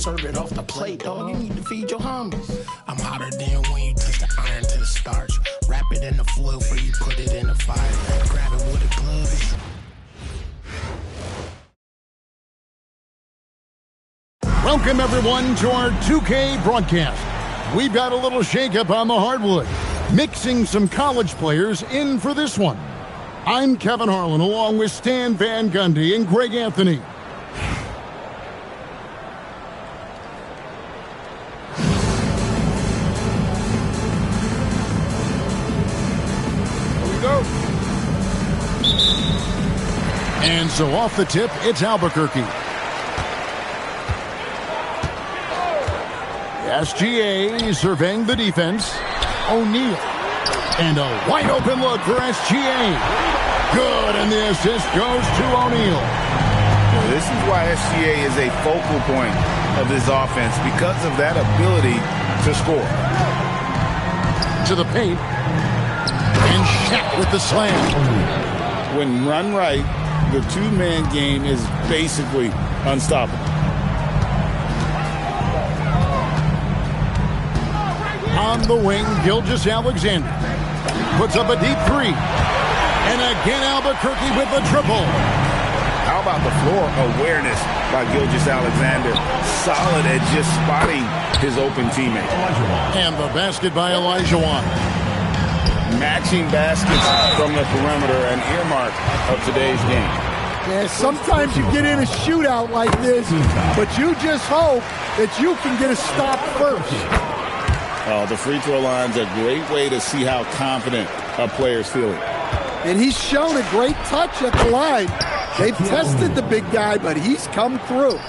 serve it off the plate, dog. You need to feed your homies. I'm hotter than when you touch the iron to the starch. Wrap it in the foil before you put it in the fire. Grab it with a glove. Welcome, everyone, to our 2K broadcast. We've got a little shakeup on the hardwood, mixing some college players in for this one. I'm Kevin Harlan, along with Stan Van Gundy and Greg Anthony. Here we go. And so off the tip, it's Albuquerque. SGA surveying the defense. O'Neal. And a wide open look for SGA. Good, and the assist goes to O'Neal. This is why SGA is a focal point of this offense, because of that ability to score. To the paint. And Shaq with the slam. When run right, the two-man game is basically unstoppable. On the wing, Gilgeous-Alexander puts up a deep three. And again, Albuquerque with the triple. How about the floor awareness by Gilgeous-Alexander? Solid at just spotting his open teammate. And the basket by Olajuwon. Matching baskets from the perimeter, an earmark of today's game. Yeah, sometimes you get in a shootout like this, but you just hope that you can get a stop first. The free throw line's a great way to see how confident a player's feeling. And he's shown a great touch at the line. They've tested the big guy, but he's come through.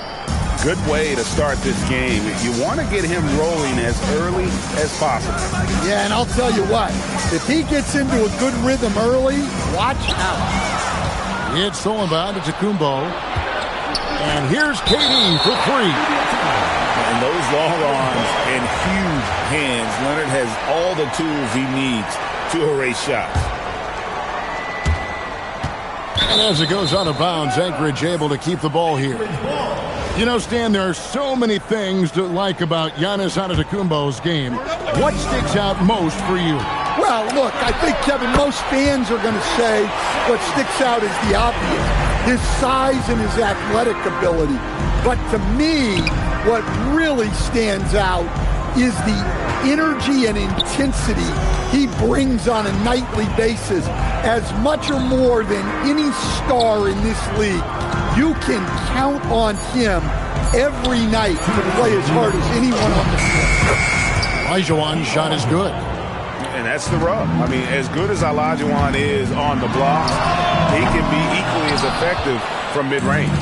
Good way to start this game. You want to get him rolling as early as possible. Yeah, and I'll tell you what, if he gets into a good rhythm early, watch out. It's stolen by Antetokounmpo. And here's KD for three. And those long arms and huge hands, Leonard has all the tools he needs to erase shots. And as it goes out of bounds, Anchorage able to keep the ball here. You know, Stan, there are so many things to like about Giannis Antetokounmpo's game. What sticks out most for you? Well, look, I think, Kevin, most fans are going to say what sticks out is the obvious. His size and his athletic ability. But to me, what really stands out is the energy and intensity he brings on a nightly basis. As much or more than any star in this league, you can count on him every night to play as hard as anyone on the field. Olajuwon's shot is good. And that's the rub. I mean, as good as Olajuwon is on the block, he can be equally as effective from mid-range.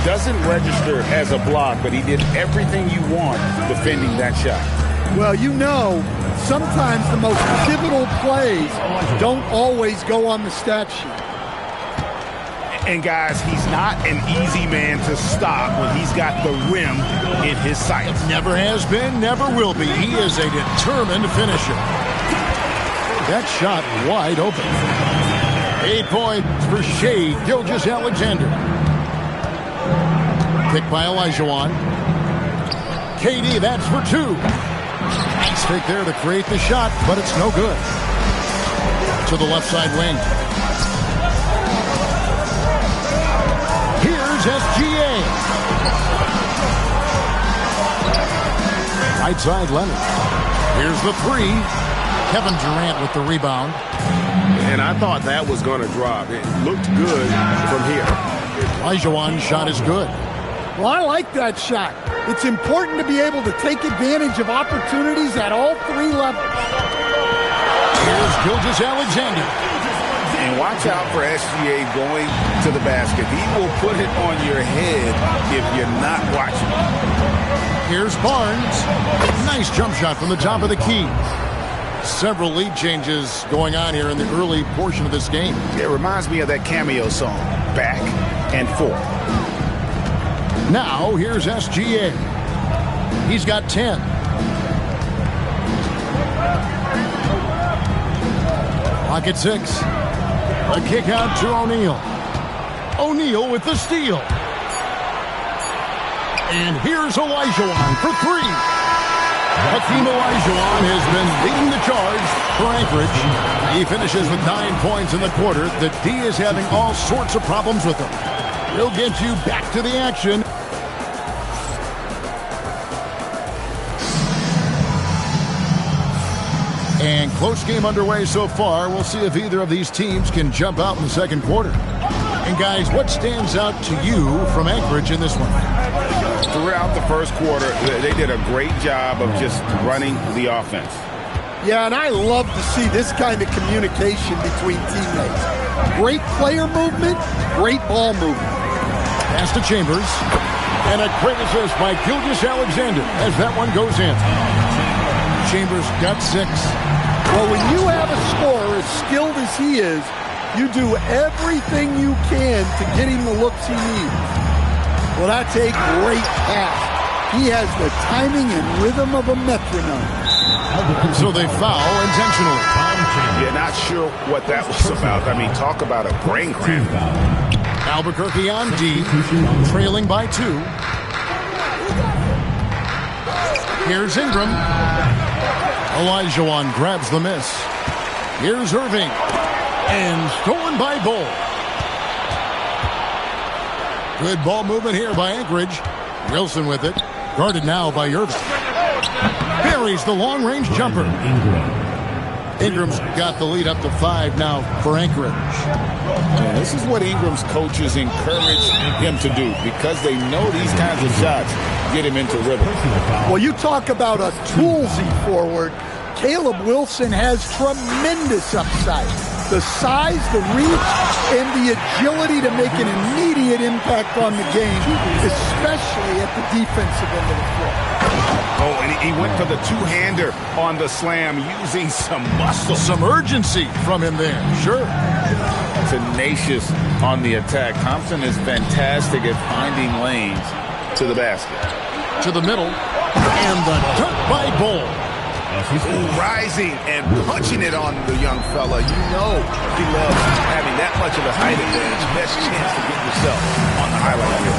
Doesn't register as a block, but he did everything you want defending that shot. Well, you know, sometimes the most pivotal plays don't always go on the stat sheet. And guys, he's not an easy man to stop when he's got the rim in his sights. Never has been, never will be. He is a determined finisher. That shot wide open. 8 points for Shai Gilgeous-Alexander. Picked by Olajuwon. KD, that's for two. Nice pick there to create the shot, but it's no good. To the left side wing. Here's SGA. Right side, Leonard. Here's the three. Kevin Durant with the rebound. And I thought that was going to drop. It looked good from here. Olajuwon's shot is good. Well, I like that shot. It's important to be able to take advantage of opportunities at all three levels. Here's Gilgeous-Alexander. And watch out for SGA going to the basket. He will put it on your head if you're not watching. Here's Barnes. Nice jump shot from the top of the key. Several lead changes going on here in the early portion of this game. It reminds me of that Cameo song, Back and Forth. Now, here's SGA. He's got 10. Clock at 6. A kick out to O'Neal. O'Neal with the steal. And here's Olajuwon for three. Hakeem Olajuwon has been leading the charge for Anchorage. He finishes with 9 points in the quarter. The D is having all sorts of problems with him. We'll get you back to the action. And close game underway so far. We'll see if either of these teams can jump out in the second quarter. And guys, what stands out to you from Anchorage in this one? Throughout the first quarter, they did a great job of just running the offense. Yeah, and I love to see this kind of communication between teammates. Great player movement, great ball movement. Pass to Chambers. And a great assist by Gilgeous-Alexander as that one goes in. Chambers got 6. Well, when you have a scorer as skilled as he is, you do everything you can to get him the looks he needs. Well, that's a great pass. He has the timing and rhythm of a metronome. So they foul intentionally. Yeah, not sure what that was about. I mean, talk about a brain cramp. Albuquerque on D, trailing by 2. Here's Ingram. Olajuwon grabs the miss. Here's Irving. And stolen by Bull. Good ball movement here by Anchorage. Wilson with it. Guarded now by Irving. Buries the long-range jumper. Ingram's got the lead up to 5 now for Anchorage. Yeah, this is what Ingram's coaches encourage him to do because they know these kinds of shots get him into rhythm. Well, you talk about a toolsy forward. Caleb Wilson has tremendous upside. The size, the reach, and the agility to make an immediate impact on the game, especially at the defensive end of the floor. Oh, and he went for the two-hander on the slam using some muscle. Some urgency from him there, sure. Tenacious on the attack. Thompson is fantastic at finding lanes to the basket. To the middle, and the dunk by Bull. Rising and punching it on the young fella. You know he loves having that much of a height advantage. Best chance to get yourself on the highlight reel.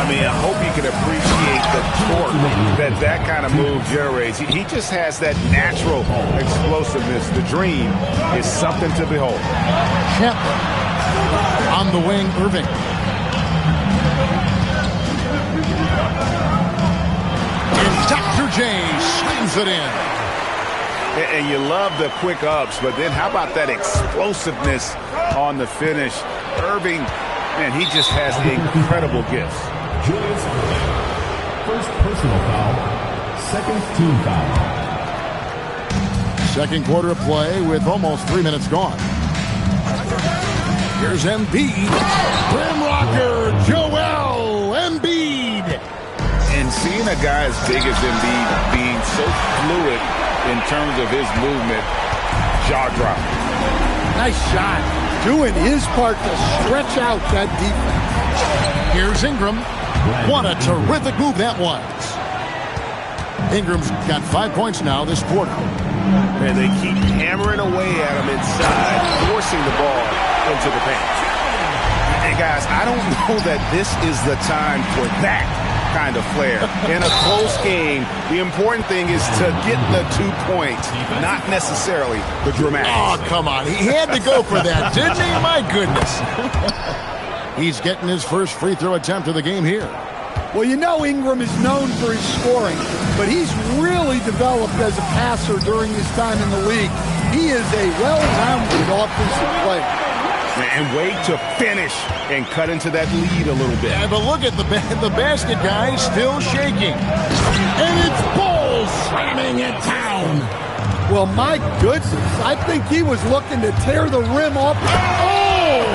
I mean, I hope you can appreciate the torque that kind of move generates. He just has that natural explosiveness. The dream is something to behold. Champlin on the wing, Irving. And Dr. J slams it in. And you love the quick ups, but then how about that explosiveness on the finish? Irving, man, he just has incredible gifts. Julius, first personal foul, second team foul. Second quarter of play with almost 3 minutes gone. Here's Embiid. Rim rocker, Joel Embiid. And seeing a guy as big as Embiid being so fluid in terms of his movement, jaw drop. Nice shot. Doing his part to stretch out that defense. Here's Ingram. What a terrific move that was. Ingram's got 5 points now this quarter. And they keep hammering away at him inside, forcing the ball into the paint. And guys, I don't know that this is the time for that kind of flair. In a close game, the important thing is to get the 2 points, not necessarily the dramatics. Oh, come on. He had to go for that, didn't he? My goodness. He's getting his first free throw attempt of the game here. Well, you know Ingram is known for his scoring, but he's really developed as a passer during his time in the league. He is a well-rounded offensive player. And wait to finish and cut into that lead a little bit. Yeah, but look at the basket guy still shaking. And it's Bull slamming it down. Well, my goodness, I think he was looking to tear the rim off. Oh!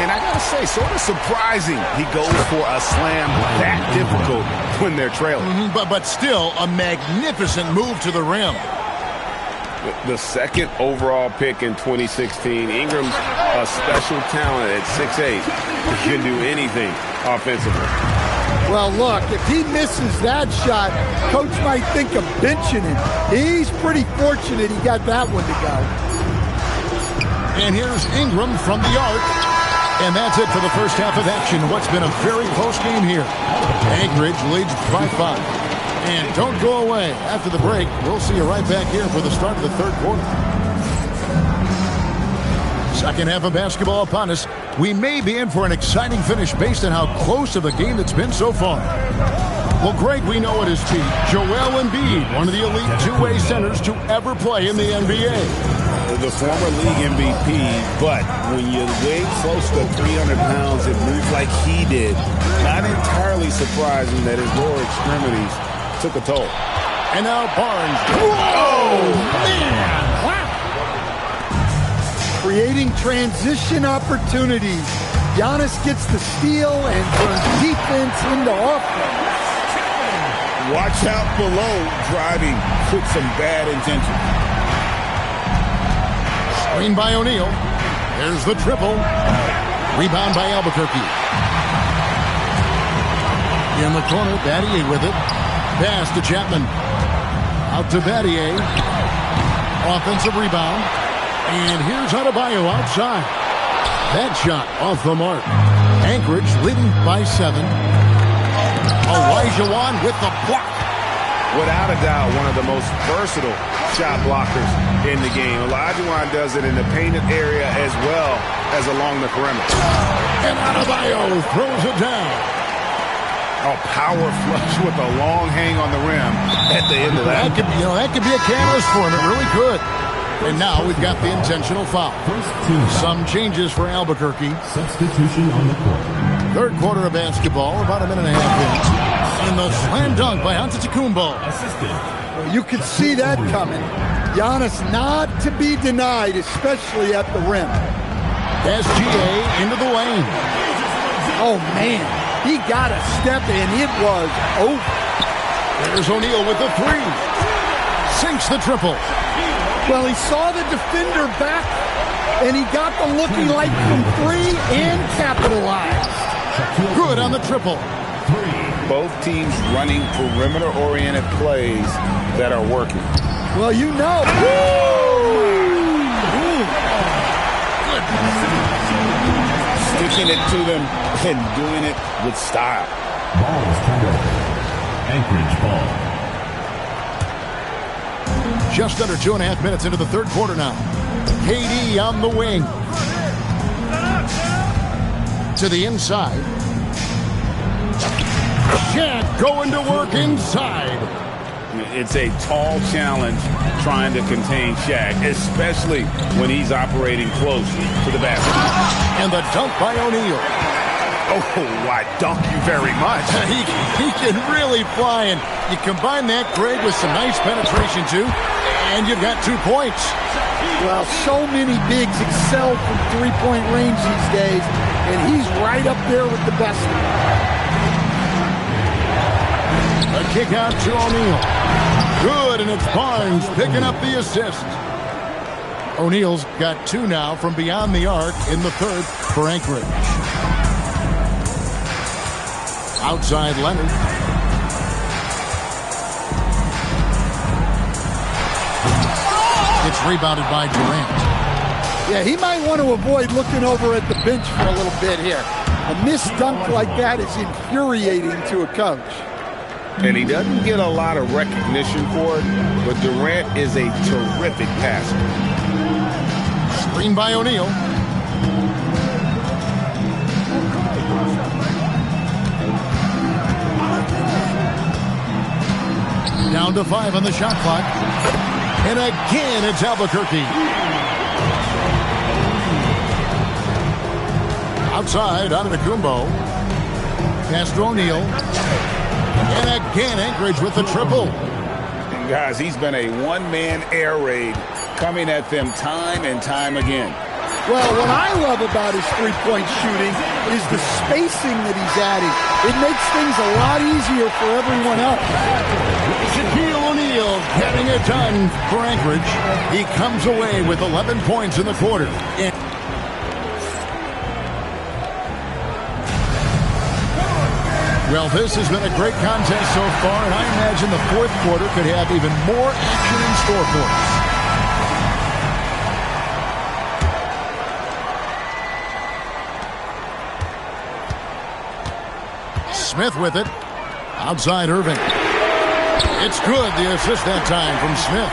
And I gotta say, sort of surprising he goes for a slam that difficult when they're trailing. But still, a magnificent move to the rim. The second overall pick in 2016. Ingram's a special talent at 6'8". He can do anything offensively. Well, look, if he misses that shot, coach might think of benching him. He's pretty fortunate he got that one to go. And here's Ingram from the arc. And that's it for the first half of action. What's been a very close game here. Anchorage leads by 5. And don't go away. After the break, we'll see you right back here for the start of the third quarter. Second half of basketball upon us. We may be in for an exciting finish based on how close of a game it's been so far. Well, Greg, we know at his feet, Joel Embiid, one of the elite two-way centers to ever play in the NBA. The former league MVP, but when you weigh close to 300 pounds and move like he did, not entirely surprising that his lower extremities took a toll. And now Barnes. Whoa! Man! Wow! Creating transition opportunities. Giannis gets the steal and turns defense into offense. Watch out below, driving with some bad intention. Screen by O'Neal. There's the triple. Rebound by Albuquerque. In the corner, Battier with it. Pass to Chapman. Out to Battier. Offensive rebound. And here's Adebayo outside. That shot off the mark. Anchorage leading by 7. Olajuwon with the block. Without a doubt, one of the most versatile shot blockers in the game. Olajuwon does it in the painted area as well as along the perimeter. And Adebayo throws it down. A power flush with a long hang on the rim at the end of that. That could be a catalyst for him. It really could. And now we've got the intentional foul. Some changes for Albuquerque. Substitution on the court. Third quarter of basketball, about a minute and a half in. And the slam dunk by Antetokounmpo. Assistant. You could see that coming. Giannis not to be denied, especially at the rim. SGA into the lane. Oh, man. He got a step and it was over. There's O'Neal with the 3. Sinks the triple. Well, he saw the defender back, and he got the looking like from 3 and capitalized. Good on the triple. Both teams running perimeter-oriented plays that are working. Well, you know. Sticking it to them and doing it with style. Ball is turned over. Anchorage ball. Just under 2.5 minutes into the third quarter now. KD on the wing. To the inside. Shaq going to work inside. It's a tall challenge trying to contain Shaq, especially when he's operating close to the basket. And the dunk by O'Neal. Oh, I dunk you very much. He can really fly, and you combine that, Greg, with some nice penetration, too, and you've got 2 points. Well, so many bigs excel from three-point range these days, and he's right up there with the best. A kick out to O'Neal. Good, and it's Barnes picking up the assist. O'Neal's got 2 now from beyond the arc in the third for Anchorage. Outside Leonard. It's rebounded by Durant. Yeah, he might want to avoid looking over at the bench for a little bit here. A missed dunk like that is infuriating to a coach. And he doesn't get a lot of recognition for it, but Durant is a terrific passer. Screen by O'Neal. Down to 5 on the shot clock. And again, it's Albuquerque. Outside, Antetokounmpo. Pass to O'Neal. And again, Anchorage with the triple. And guys, he's been a one-man air raid coming at them time and time again. Well, what I love about his three-point shooting is the spacing that he's adding. It makes things a lot easier for everyone else. Shaquille O'Neal getting it done for Anchorage. He comes away with 11 points in the quarter. Well, this has been a great contest so far, and I imagine the fourth quarter could have even more action in store for us. Smith with it. Outside Irving. It's good, the assist that time from Smith.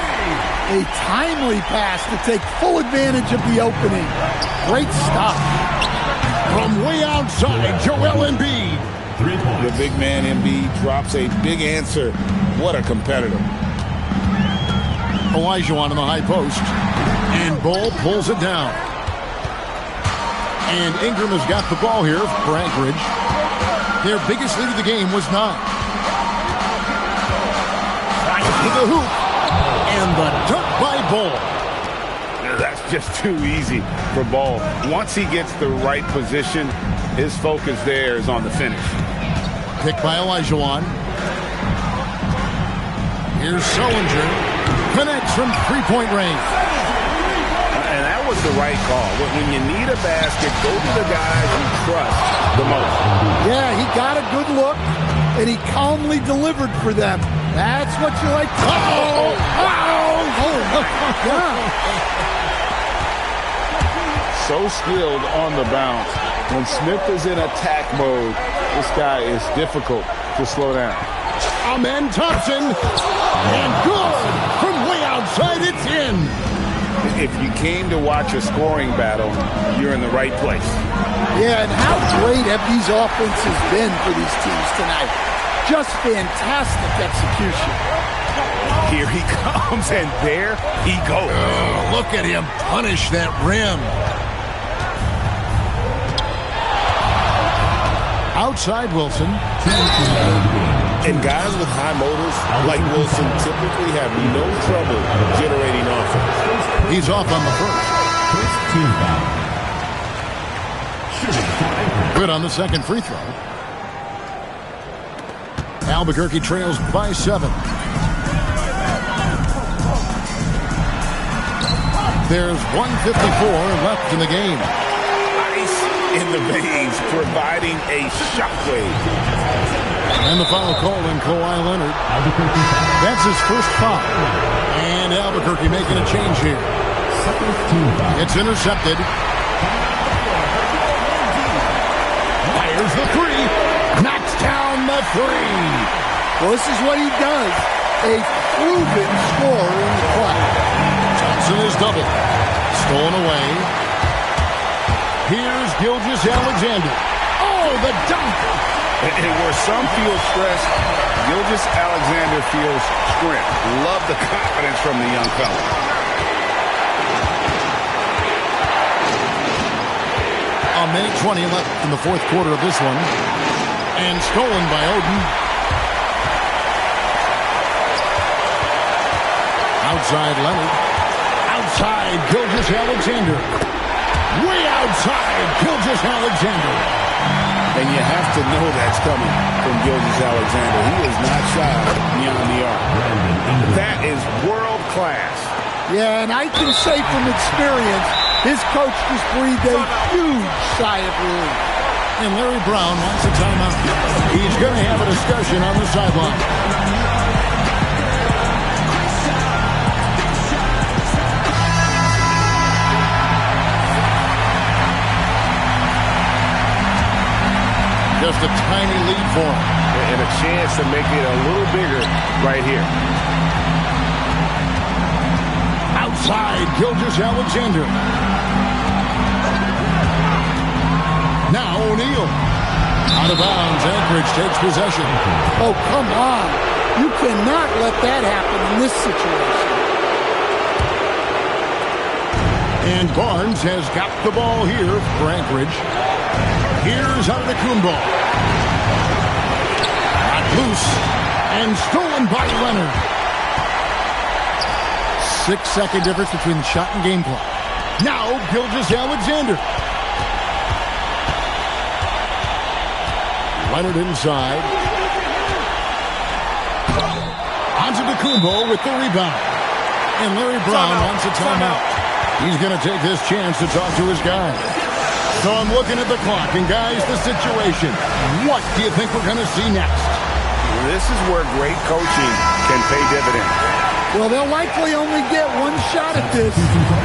A timely pass to take full advantage of the opening. Great stuff. From way outside, Joel Embiid. 3 points. The big man Embiid drops a big answer. What a competitor. Olajuwon in the high post. And Ball pulls it down. And Ingram has got the ball here for Anchorage. Their biggest lead of the game was 9. To the hoop. And the dunk by Ball. That's just too easy for Ball. Once he gets the right position, his focus there is on the finish. Picked by Olajuwon. Here's Sullinger. Connects from three-point range. And that was the right call. When you need a basket, go to the guys you trust the most. Yeah, he got a good look, and he calmly delivered for them. That's what you like to Oh my God. So skilled on the bounce. When Smith is in attack mode, this guy is difficult to slow down. Amen Thompson. And good. From way outside, it's in. If you came to watch a scoring battle, you're in the right place. Yeah, and how great have these offenses been for these teams tonight? Just fantastic execution. Here he comes, and there he goes. Oh, look at him punish that rim. Outside Wilson. And guys with high motors like Wilson typically have no trouble generating offense. He's off on the first. Good on the second free throw. Albuquerque trails by 7. There's 1:54 left in the game. Ice in the veins, providing a shockwave. And the foul call in Kawhi Leonard. That's his first foul. And Albuquerque making a change here. It's intercepted. Fires the three. Knocks down the three. Well, this is what he does. A proven scorer in the clutch. Johnson is doubled. Stolen away. Here's Gilgeous-Alexander. Oh, the dunk. And where some feel stressed, Gilgeous-Alexander feels strength. Love the confidence from the young fella. A minute 20 left in the fourth quarter of this one. And stolen by Oden. Outside Leonard. Outside Gilgeous-Alexander. Way outside Gilgeous-Alexander. And you have to know that's coming from Gilgeous-Alexander. He is not shy beyond the arc. That is world class. Yeah, and I can say from experience, his coach just breathed a huge sigh of relief. And Larry Brown wants a timeout. He's going to have a discussion on the sideline. Just a tiny lead for him. And a chance to make it a little bigger right here. Outside, Gilgeous-Alexander. Now O'Neal. Out of bounds, Anchorage takes possession. Oh, come on. You cannot let that happen in this situation. And Barnes has got the ball here for Anchorage. Here's Antetokounmpo. Not loose. And stolen by Leonard. 6-second difference between the shot and game clock. Now Gilgeous-Alexander. Leonard inside. Antetokounmpo with the rebound. And Larry Brown wants a timeout. He's going to take this chance to talk to his guys. So I'm looking at the clock, and guys, the situation. What do you think we're going to see next? This is where great coaching can pay dividends. Well, they'll likely only get one shot at this.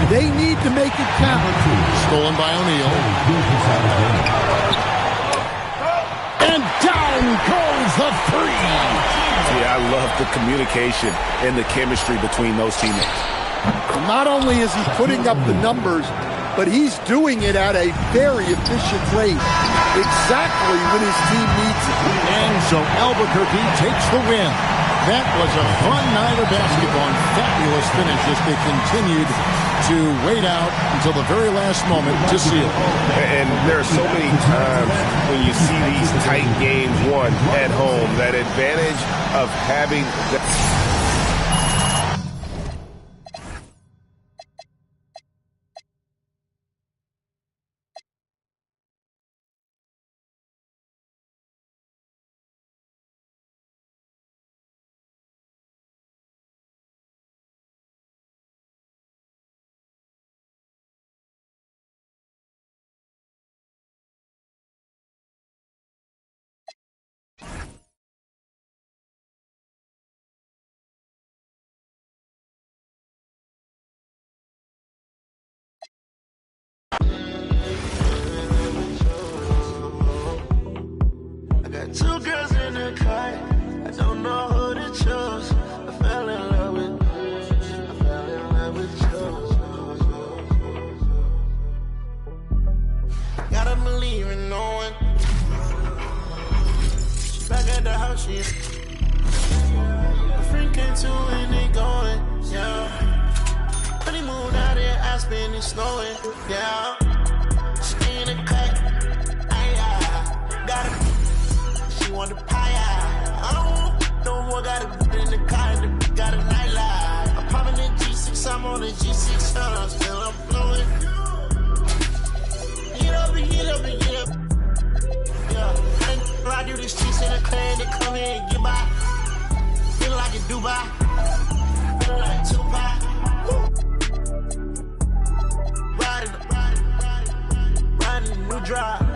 They need to make it count. Stolen by O'Neal. And down the three. Yeah, I love the communication and the chemistry between those teammates. Not only is he putting up the numbers, but he's doing it at a very efficient rate, exactly when his team needs it. And so Albuquerque takes the win. That was a fun night of basketball and fabulous finish as they continued to wait out until the very last moment to seal. And there are so many times when you see these tight games won at home, that advantage of having Two girls in the car, I don't know who to choose. I fell in love with you. Gotta believe in no one. Back at the house, she a friend came to and they going, yeah. When he moved out there, I spent it snowing, yeah. She in the cut, got it. Want the pie, I don't know what got it in the car and the got a nightlight. I'm popping the G6, I'm on the G6, I'm still I'm flowing. Get up and get up and get up. Yeah, I do the streets in the clan, they come here and get by. Feel like a Dubai, feel like Tupac. Riding a new drive.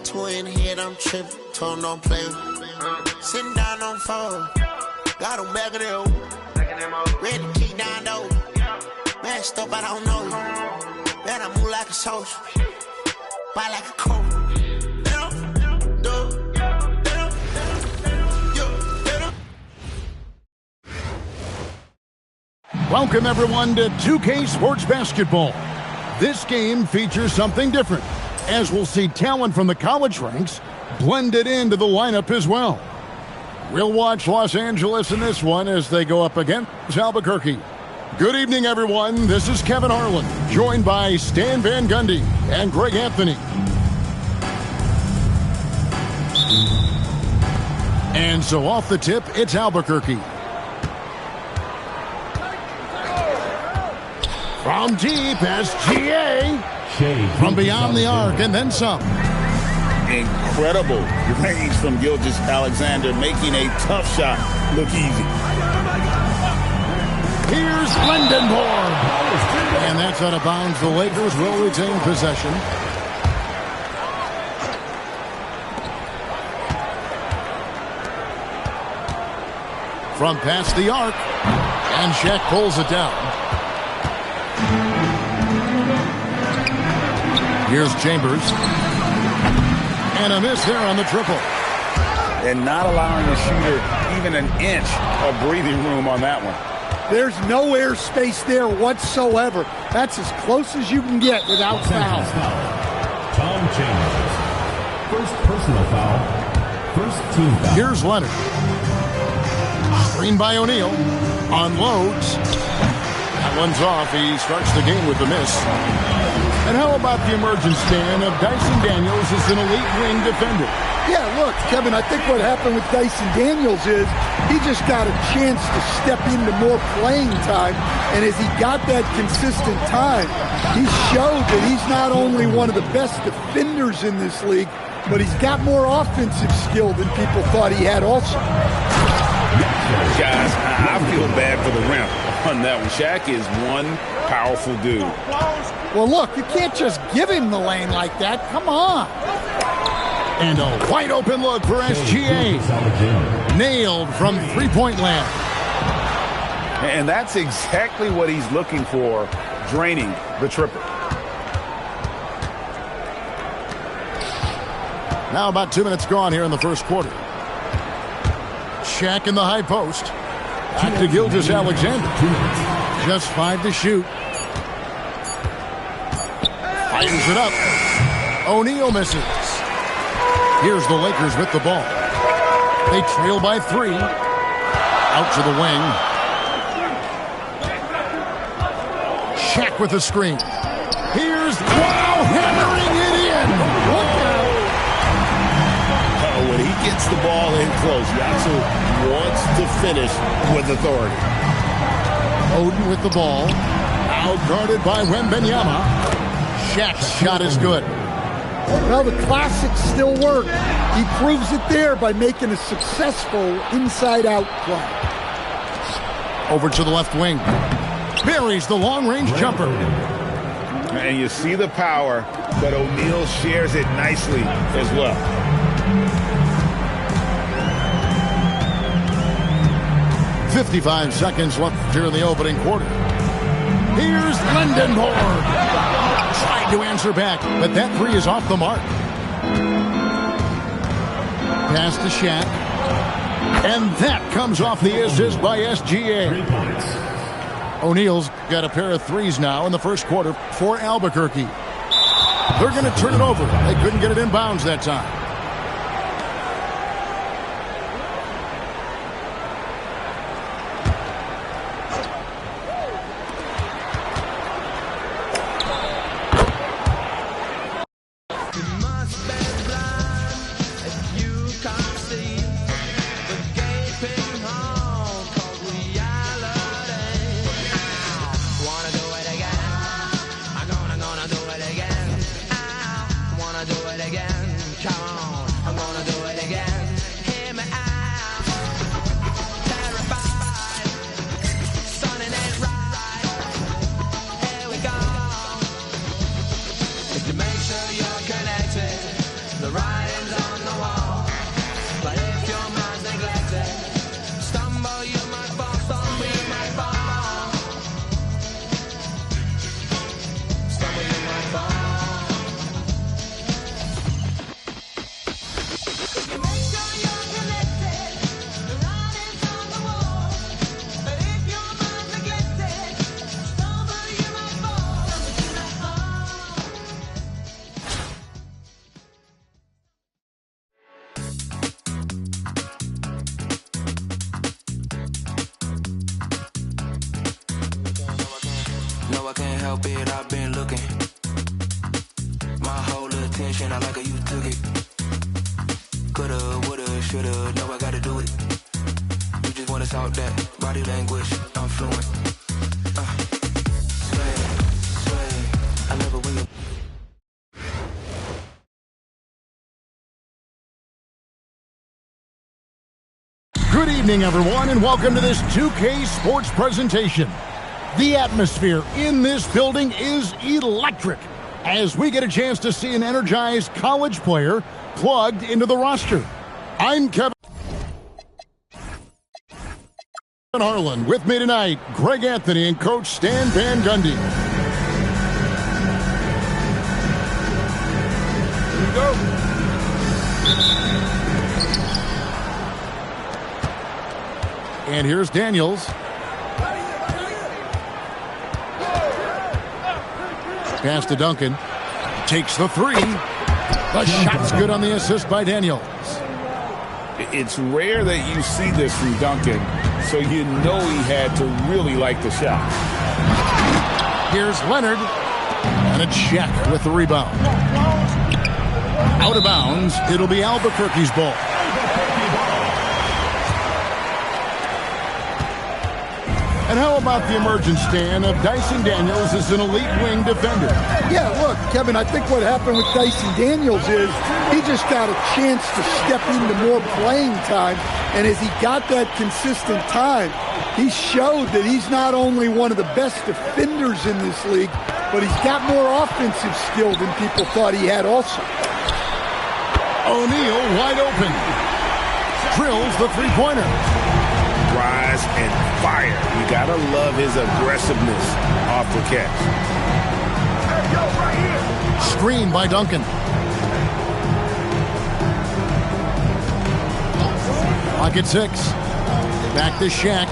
Two in the head, I'm tripping, told don't play. Sitting down on phone, got him back of the ready to kick down though. Mashed up, I don't know you. Man, I move like a soldier, buy like a coat. Welcome everyone to 2K Sports Basketball. This game features something different, as we'll see talent from the college ranks blended into the lineup as well. We'll watch Los Angeles in this one as they go up against Albuquerque. Good evening, everyone. This is Kevin Harlan, joined by Stan Van Gundy and Greg Anthony. And so off the tip, it's Albuquerque. From deep as GA. From beyond the arc and then some. Incredible range from Gilgeous-Alexander, making a tough shot look easy. Here's Lindenborg. And that's out of bounds. The Lakers will retain possession. From past the arc. And Shaq pulls it down. Here's Chambers. And a miss there on the triple. And not allowing the shooter even an inch of breathing room on that one. There's no air space there whatsoever. That's as close as you can get without foul. Tom Chambers. First personal foul. First team foul. Here's Leonard. Screen by O'Neal. Unloads. That one's off. He starts the game with the miss. And how about the emergence, Dan, of Dyson Daniels as an elite wing defender? Yeah, look, Kevin, I think what happened with Dyson Daniels is he just got a chance to step into more playing time, and as he got that consistent time, he showed that he's not only one of the best defenders in this league, but he's got more offensive skill than people thought he had also. Guys, I feel bad for the rim on that one. Shaq is one powerful dude. Well, look, you can't just give him the lane like that. Come on. And a wide open look for SGA. Nailed from three-point land. And that's exactly what he's looking for, draining the triple. Now about 2 minutes gone here in the first quarter. Shaq in the high post. Back to Gilgeous-Alexander. Just 5 to shoot. Fires it up. O'Neal misses. Here's the Lakers with the ball. They trail by 3. Out to the wing. Shaq with the screen. Here's wow, hammering it in. Look out. When he gets the ball in close, he also wants to finish with authority. Oden with the ball. Now guarded by Wembanyama. Shaq's shot is good. Well, the classics still work. He proves it there by making a successful inside-out play. Over to the left wing. Buries the long-range jumper. And you see the power, but O'Neal shares it nicely as well. .55 seconds left here in the opening quarter. Here's Lindenborg. Tried to answer back, but that three is off the mark. Pass to Shaq. And that comes off the assist by SGA. 3 points. O'Neal's got a pair of threes now in the first quarter for Albuquerque. They're going to turn it over. They couldn't get it in bounds that time. No, I can't help it, I've been looking. My whole attention, I like how you took it. Coulda, woulda, shoulda, no, I gotta do it. You just wanna talk that body language, I'm fluent. Sway, sway, I love it when you... Good evening, everyone, and welcome to this 2K Sports presentation. The atmosphere in this building is electric as we get a chance to see an energized college player plugged into the roster. I'm Kevin Harlan. With me tonight, Greg Anthony and Coach Stan Van Gundy. Here we go. And here's Daniels. Pass to Duncan. Takes the three. The shot's good on the assist by Daniels. It's rare that you see this from Duncan, so you know he had to really like the shot. Here's Leonard. And And it's Shaq with the rebound. Out of bounds. It'll be Albuquerque's ball. And how about the emergence, Stan, of Dyson Daniels as an elite wing defender? Yeah, look, Kevin, I think what happened with Dyson Daniels is he just got a chance to step into more playing time. And as he got that consistent time, he showed that he's not only one of the best defenders in this league, but he's got more offensive skill than people thought he had also. O'Neal wide open. Drills the three-pointer. Rise and fire. You gotta love his aggressiveness off the catch. Screen by Duncan. Pocket 6. Back to Shaq.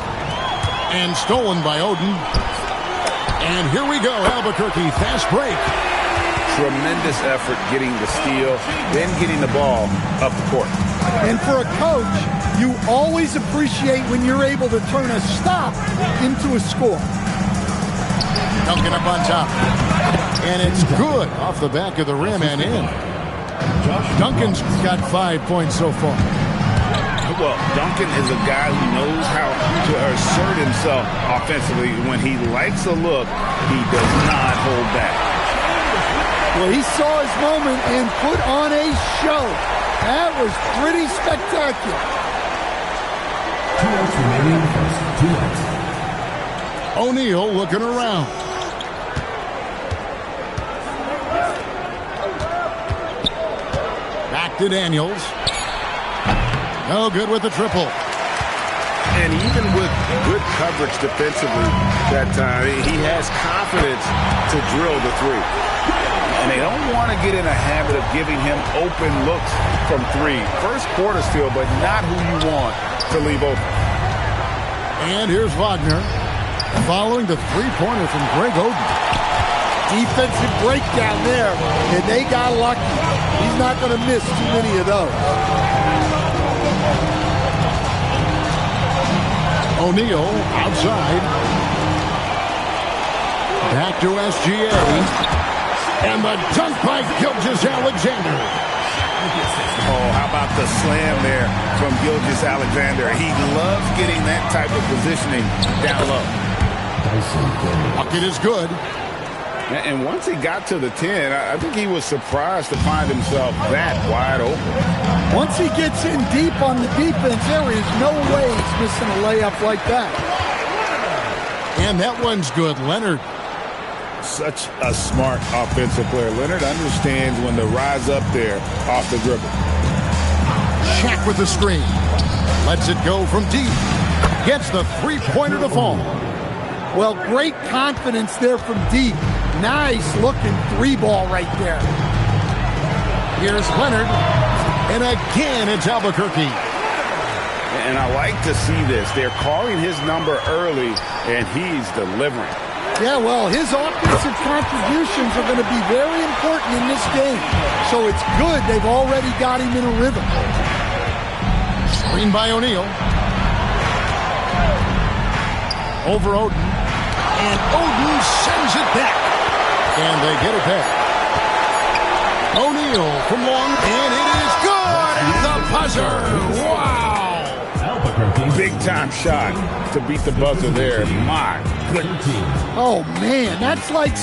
And stolen by Oden. And here we go, Albuquerque, fast break. Tremendous effort getting the steal, then getting the ball up the court. And for a coach, you always appreciate when you're able to turn a stop into a score. Duncan up on top. And it's good off the back of the rim and in. Duncan's got 5 points so far. Well, Duncan is a guy who knows how to assert himself offensively. When he likes a look, he does not hold back. Well, he saw his moment and put on a show. That was pretty spectacular. 2 minutes remaining, first 2 minutes. O'Neal looking around. Back to Daniels. No good with the triple. And even with good coverage defensively that time, he has confidence to drill the three. And they don't want to get in a habit of giving him open looks from three. First quarter still, but not who you want to leave open. And here's Wagner following the three-pointer from Greg Oden. Defensive breakdown there, and they got lucky. He's not going to miss too many of those. O'Neal outside. Back to SGA. And the dunk by Gilgeous-Alexander. Oh, how about the slam there from Gilgeous-Alexander? He loves getting that type of positioning down low. Bucket is good. And once he got to the 10, I think he was surprised to find himself that wide open. Once he gets in deep on the defense, there is no way he's missing a layup like that. And that one's good. Leonard. Such a smart offensive player. Leonard understands when to rise up there off the dribble. Shaq with the screen. Lets it go from deep. Gets the three-pointer to fall. Well, great confidence there from deep. Nice looking three ball right there. Here's Leonard. And again, it's Albuquerque. And I like to see this. They're calling his number early, and he's delivering. Yeah, well, his offensive contributions are going to be very important in this game. So it's good they've already got him in a rhythm. Screen by O'Neal. Over Oden. And Oden sends it back. And they get it back. O'Neal from long. And it is good at the buzzer. Wow. Big time shot to beat the buzzer there. My goodness. Oh, man, that's like...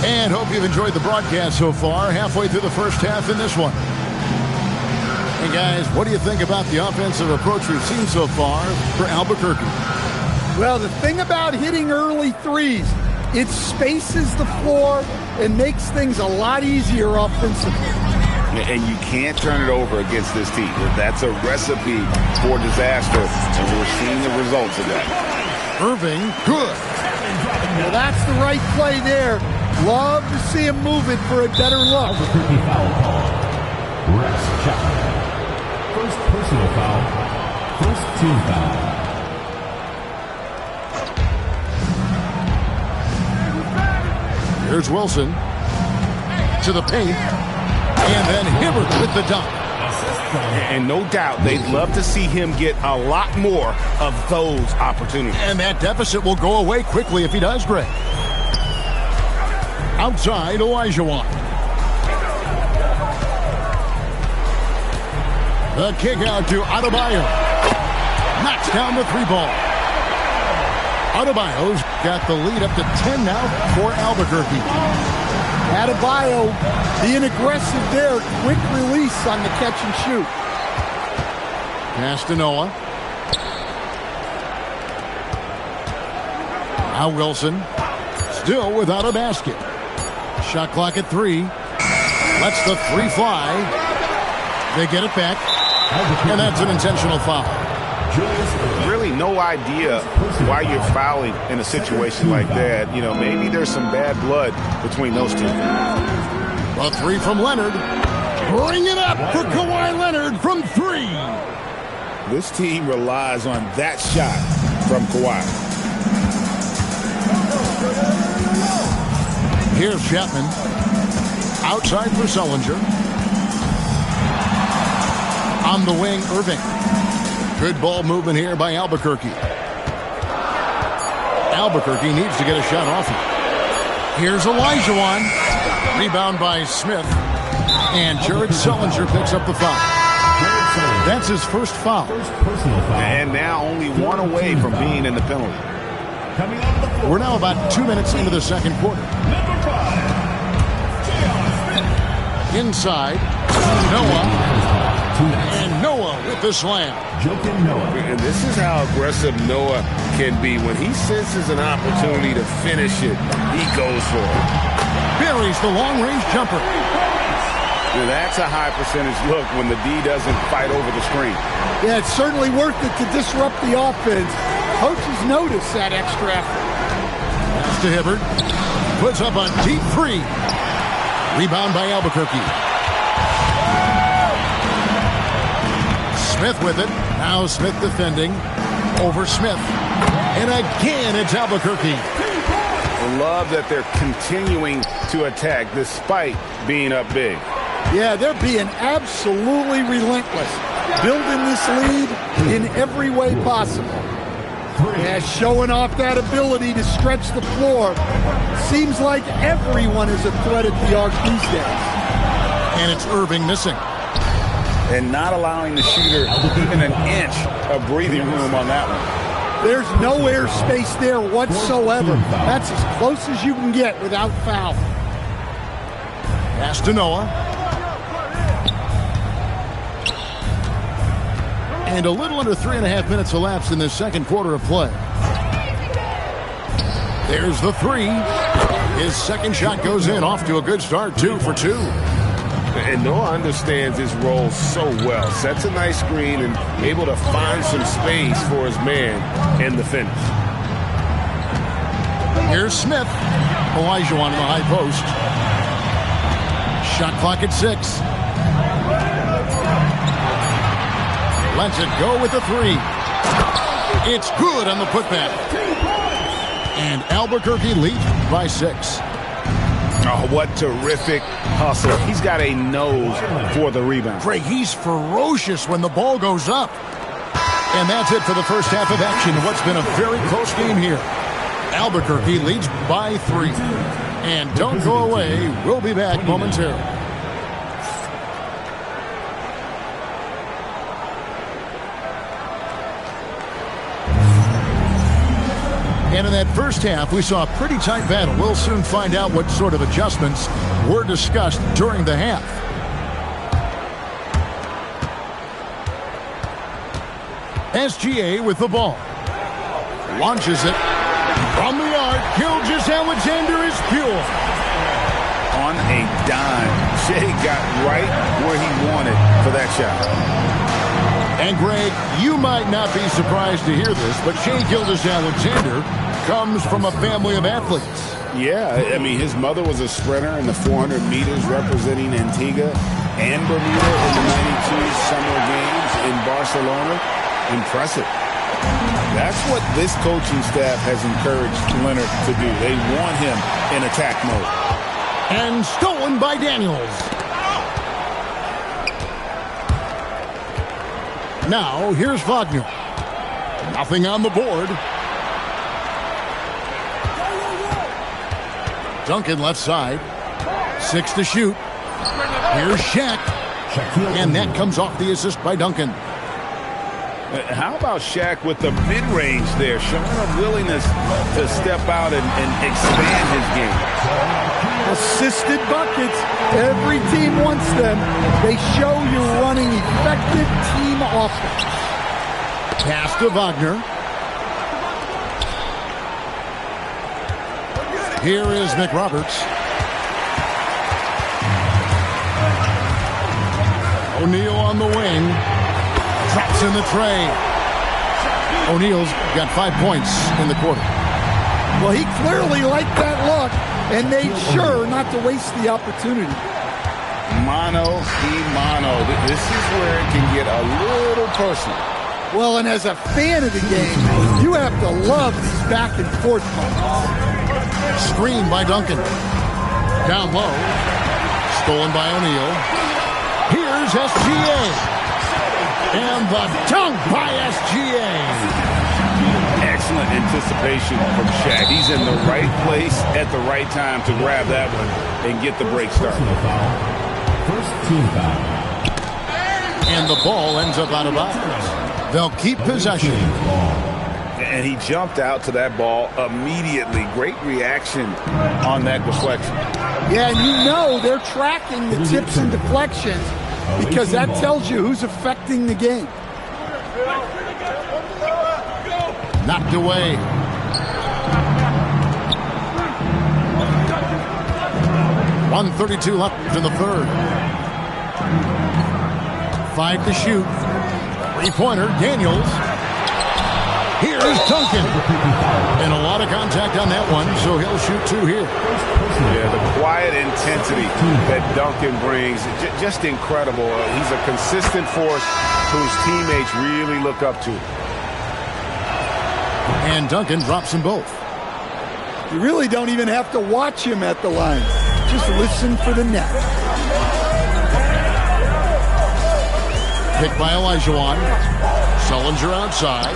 And hope you've enjoyed the broadcast so far. Halfway through the first half in this one. Hey, guys, what do you think about the offensive approach we've seen so far for Albuquerque? Well, the thing about hitting early threes, it spaces the floor and makes things a lot easier offensively. And you can't turn it over against this team. That's a recipe for disaster, and we're seeing the results of that. Irving, good. Well, that's the right play there. Love to see him move it for a better look. Rex Chapman. First personal foul. First team foul. Here's Wilson to the paint. And then Hibbert with the dunk. And no doubt they'd love to see him get a lot more of those opportunities. And that deficit will go away quickly if he does, Greg. Outside, Olajuwon. The kick out to Adebayo. Knocks down the three ball. Adebayo's got the lead up to 10 now for Albuquerque. Adebayo being aggressive there. Quick release on the catch and shoot. Pass to Noah. Now Wilson. Still without a basket. Shot clock at 3. Lets the 3 fly. They get it back. And that's an intentional foul. Really no idea why you're fouling in a situation like that. You know, maybe there's some bad blood between those two. A 3 from Leonard. Bring it up for Kawhi Leonard from 3. This team relies on that shot from Kawhi. Here's Chapman. Outside for Sullinger. On the wing, Irving. Good ball movement here by Albuquerque. Albuquerque needs to get a shot off him. Here's Olajuwon. Rebound by Smith. And Jared Sullinger picks up the foul. That's his first foul. And now only one away from being in the penalty. We're now about 2 minutes into the second quarter. Inside, Noah. And Noah with the slam. And this is how aggressive Noah can be. When he senses an opportunity to finish it, he goes for it. Buries the long-range jumper. Now that's a high percentage look when the D doesn't fight over the screen. Yeah, it's certainly worth it to disrupt the offense. Coaches notice that extra effort. Pass to Hibbert. Puts up a deep 3. Rebound by Albuquerque. Smith with it. Now Smith defending over Smith. And again, it's Albuquerque. Love that they're continuing to attack despite being up big. Yeah, they're being absolutely relentless. Building this lead in every way possible. Yeah, showing off that ability to stretch the floor. Seems like everyone is a threat at the arc these days. And it's Irving missing. And not allowing the shooter even an inch of breathing room on that one. There's no air space there whatsoever. That's as close as you can get without foul. Pass to Noah. And a little under 3.5 minutes elapsed in this second quarter of play. There's the 3. His second shot goes in, off to a good start, 2 for 2. And Noah understands his role so well. Sets a nice screen and able to find some space for his man in the finish. Here's Smith. Olajuwon in the high post. Shot clock at 6. Lets it go with the 3. It's good on the putback. And Albuquerque leads by 6. Oh, what terrific hustle. He's got a nose for the rebound. Greg, he's ferocious when the ball goes up. And that's it for the first half of action. What's been a very close game here. Albuquerque leads by 3. And don't go away. We'll be back momentarily. And in that first half, we saw a pretty tight battle. We'll soon find out what sort of adjustments were discussed during the half. SGA with the ball. Launches it. From the arc, Gilgeous-Alexander is pure. On a dime. Shea got right where he wanted for that shot. And Greg, you might not be surprised to hear this, but Shea Gilgeous-Alexander comes from a family of athletes. Yeah, I mean, his mother was a sprinter in the 400 meters representing Antigua and Bermuda in the 92 Summer Games in Barcelona. Impressive. That's what this coaching staff has encouraged Leonard to do. They want him in attack mode. And stolen by Daniels. Now, here's Wagner. Nothing on the board. Duncan left side. 6 to shoot. Here's Shaq. And that comes off the assist by Duncan. How about Shaq with the mid-range there, showing a willingness to step out and expand his game. Assisted buckets. Every team wants them. They show you're running effective team offense. Pass to Wagner. Here is McRoberts. O'Neal on the wing. Drops in the tray. O'Neal's got 5 points in the quarter. Well, he clearly liked that look and made sure not to waste the opportunity. Mano y mano. This is where it can get a little personal. Well, and as a fan of the game, you have to love these back and forth moments. Screen by Duncan. Down low. Stolen by O'Neal. Here's SGA. And the dunk by SGA. Excellent anticipation from Shaq. He's in the right place at the right time to grab that one and get the break started. First team foul. And the ball ends up out of bounds. They'll keep possession. And he jumped out to that ball immediately. Great reaction on that deflection. Yeah, and you know they're tracking the tips and deflections because that tells you who's affecting the game. Knocked away. .132 left in the third. 5 to shoot. Three-pointer, Daniels. Here's Duncan. And a lot of contact on that one, so he'll shoot 2 here. Yeah, the quiet intensity that Duncan brings, just incredible. He's a consistent force whose teammates really look up to. And Duncan drops them both. You really don't even have to watch him at the line. Just listen for the net. Picked by Olajuwon. Sullinger outside.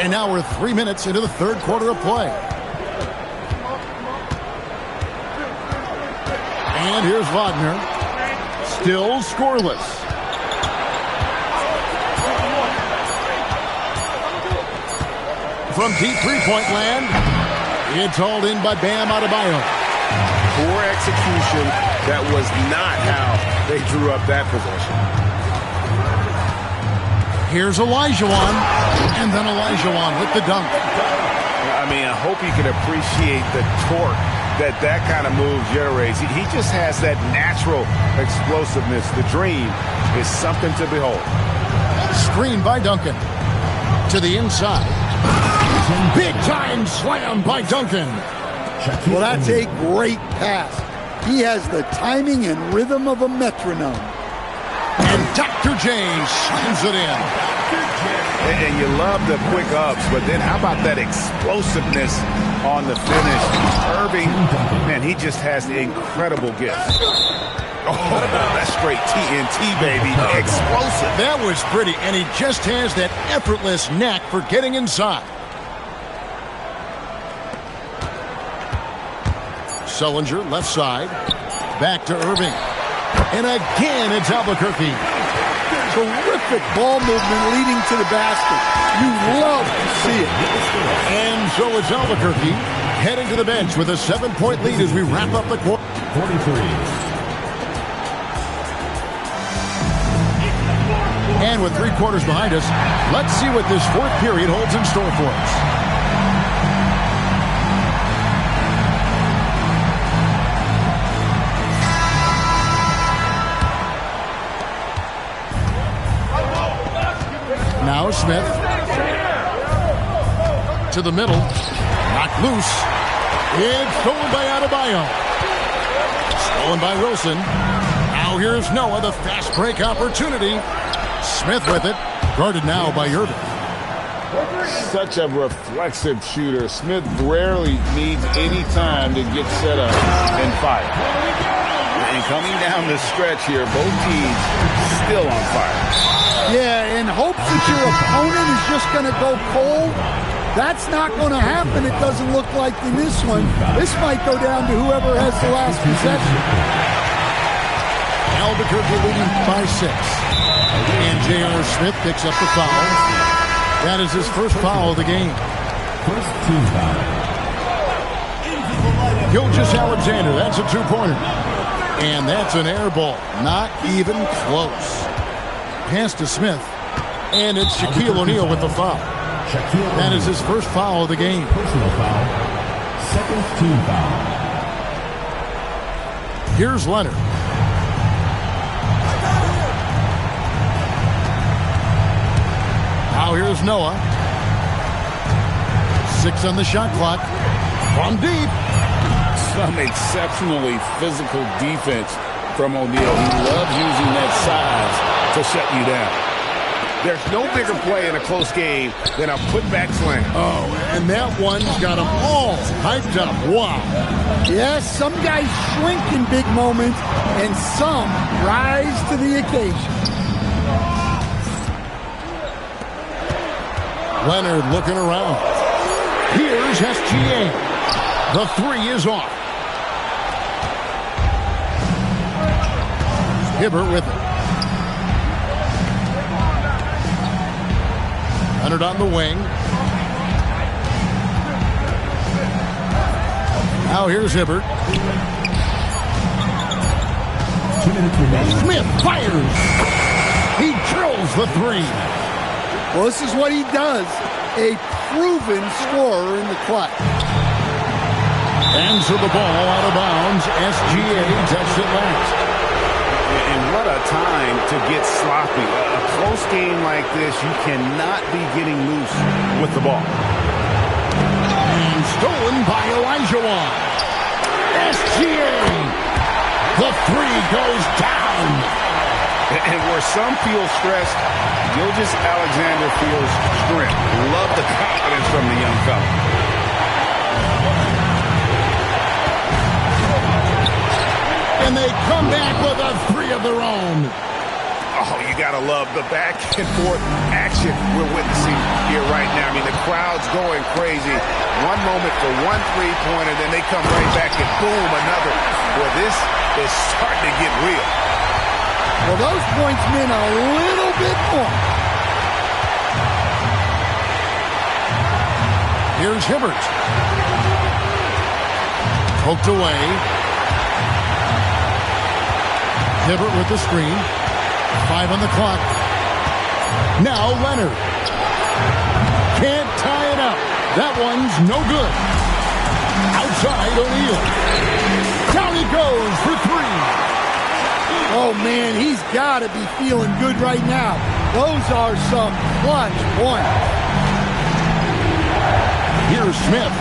And now we're 3 minutes into the third quarter of play. And here's Wagner. Still scoreless. From deep three-point land, it's hauled in by Bam Adebayo. Poor execution. That was not how they drew up that possession. Here's Olajuwon, and then Olajuwon with the dunk. I mean, I hope you can appreciate the torque that kind of move generates. He just has that natural explosiveness. The dream is something to behold. Screen by Duncan. To the inside. Big time slam by Duncan. Well, that's a great pass. He has the timing and rhythm of a metronome. And Dr. J slams it in. And you love the quick ups, but then how about that explosiveness on the finish? Irving, man, he just has incredible gifts. Oh, that's straight TNT, baby. Explosive. That was pretty, and he just has that effortless knack for getting inside. Sullinger, left side. Back to Irving. And again, it's Albuquerque. Terrific ball movement leading to the basket. You love to see it. And so it's Albuquerque heading to the bench with a 7-point lead as we wrap up the quarter. 43. And with 3 quarters behind us, let's see what this fourth period holds in store for us. Now Smith to the middle, knocked loose. It's stolen by Adebayo. Stolen by Wilson. Now here's Noah, the fast break opportunity. Smith with it, guarded now by Irving. Such a reflexive shooter. Smith rarely needs any time to get set up and fire. And coming down the stretch here, both teams still on fire. Yeah, in hopes that your opponent is just going to go cold, that's not going to happen. It doesn't look like in this one. This might go down to whoever has the last possession. Albuquerque leading by 6. And J.R. Smith picks up the foul. That is his first foul of the game. First team foul. Gilgeous Alexander, that's a two-pointer. And that's an air ball. Not even close. Pass to Smith. And it's Shaquille O'Neal with the foul. That is his first foul of the game. Personal foul. Second team foul. Here's Leonard. Now here's Noah. 6 on the shot clock. From deep. Some exceptionally physical defense from O'Neal. He loves using that size to shut you down. There's no bigger play in a close game than a putback slam. Oh, and that one's got them all hyped up. Wow. Yes, some guys shrink in big moments, and some rise to the occasion. Leonard looking around. Here's SGA. The 3 is off. Hibbert with it. Leonard on the wing. Now here's Hibbert. 2 minutes remaining. Smith fires. He drills the 3. Well, this is what he does. A proven scorer in the clutch. And so the ball out of bounds. SGA touched it last. And what a time to get sloppy. A close game like this, you cannot be getting loose with the ball. And stolen by Elijah Wan. SGA. The 3 goes down. And where some feel stressed, Gilgeous Alexander feels strength. Love the confidence from the young fella. And they come back with a 3 of their own. Oh, you got to love the back and forth action we're witnessing here right now. I mean, the crowd's going crazy. One moment for one three-pointer, then they come right back and boom, another. Boy, this is starting to get real. Well, those points mean a little bit more. Here's Hibbert. Poked away. Hibbert with the screen. 5 on the clock. Now Leonard. Can't tie it up. That one's no good. Outside O'Neal. Down he goes for 3. Oh, man, he's got to be feeling good right now. Those are some clutch points. Here's Smith.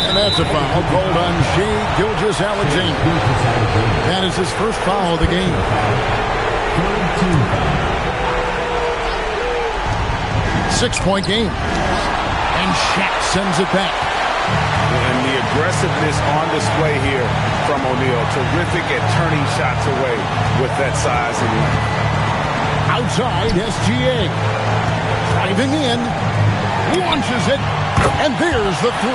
And that's a foul called on Shai Gilgeous-Alexander. That is his first foul of the game. 6-point game. And Shaq sends it back. And the aggressiveness on display here from O'Neal. Terrific at turning shots away with that size and length. Outside, SGA. Driving in. Launches it. And there's the 3.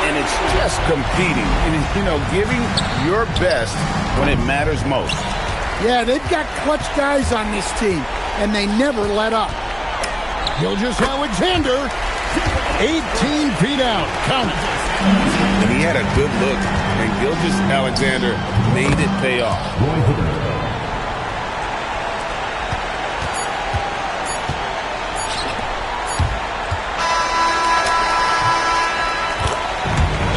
And it's just competing. And, you know, giving your best when it matters most. Yeah, they've got clutch guys on this team, and they never let up. Gilgeous-Alexander, 18 feet out. Count it. And he had a good look, and Gilgeous-Alexander made it pay off.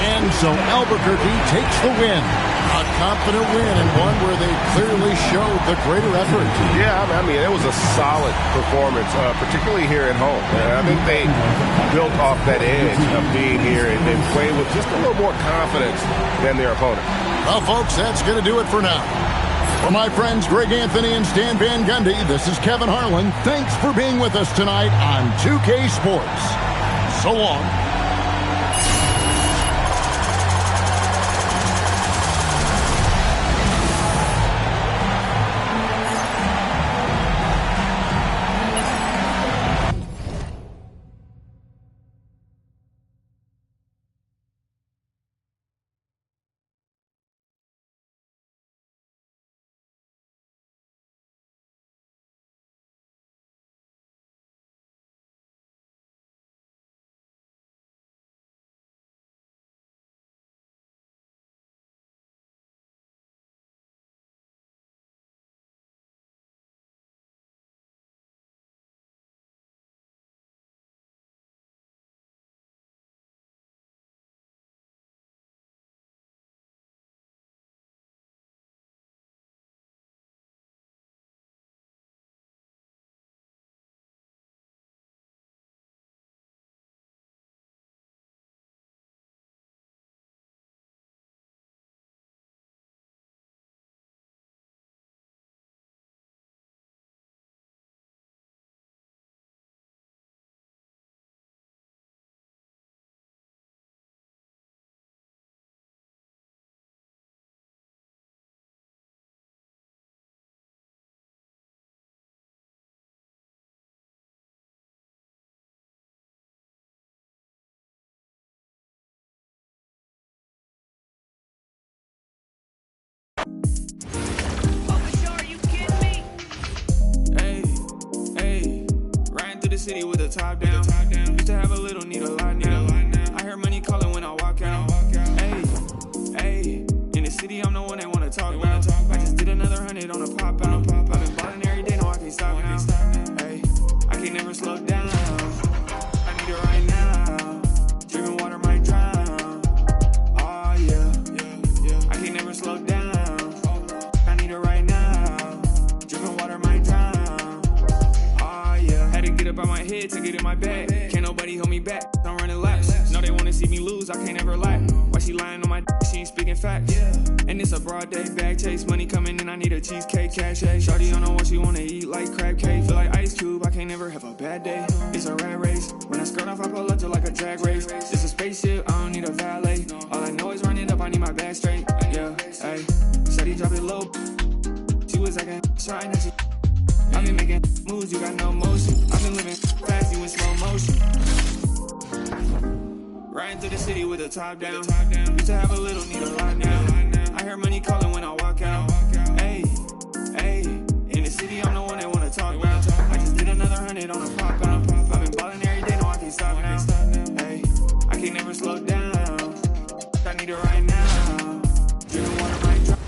And so Albuquerque takes the win. A confident win and one where they clearly showed the greater effort. Yeah, I mean, it was a solid performance, particularly here at home. I think they built off that edge of being here and played with just a little more confidence than their opponent. Well, folks, that's going to do it for now. For my friends Greg Anthony and Stan Van Gundy, this is Kevin Harlan. Thanks for being with us tonight on 2K Sports. So long. city with the top down. Used to have a little, need a lot now. I hear money calling when I walk out. Hey, hey, in the city I'm the one they wanna talk about. I just did another 100 on a pop out. I've been ballin' every day, no I can't stop now. Hey, I can never slow down. I need it right now. Drinking water might drown. Oh yeah, I can never slow down. I need it right now. Drinking water might drown. Oh yeah, had to get up out my head to get in my bag. Can't nobody hold me back. I'm running laps. No, they wanna see me lose. I can't ever lie. Why she lying on my d? She ain't speaking facts. And it's a broad day bag chase. Money coming in. I need a cheesecake cachet. Shawty don't know what she wanna eat like crab cake. Feel like Ice Cube. I can't never have a bad day. It's a rat race. When I skirt off, I pull up to like a drag race. It's a spaceship. I don't need a valet. All I know is run it up. I need my bag straight. Yeah, hey. Shawty drop it low. She was acting trying that shit. I've been making moves, you got no motion. I've been living fast, you in slow motion. Riding through the city with the top down. Used to have a little, need a lot now. I hear money calling when I walk out. Hey, hey, in the city I'm the one they wanna talk about. I just did another 100 on a pop out. I've been ballin' every day, no I can't stop now. Hey, I can never slow down. I need it right now. Drinking water might drop.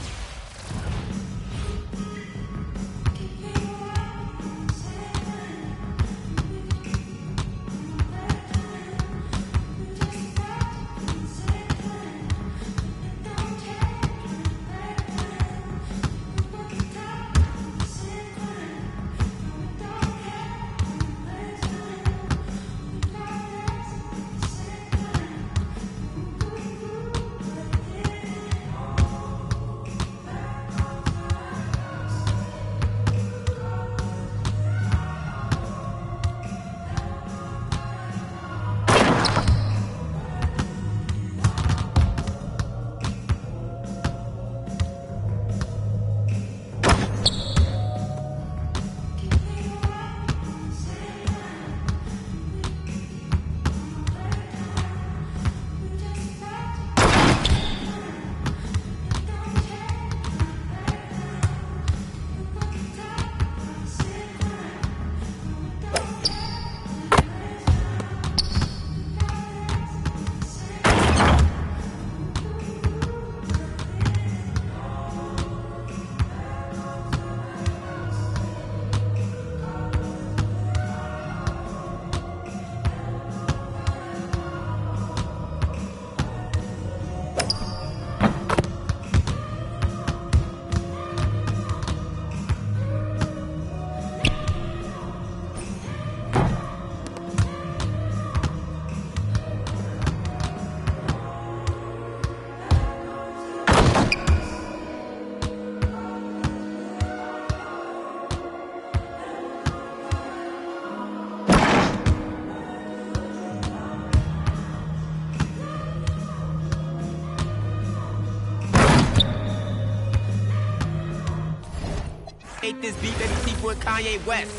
Hate this beat, baby, Chief with Kanye West.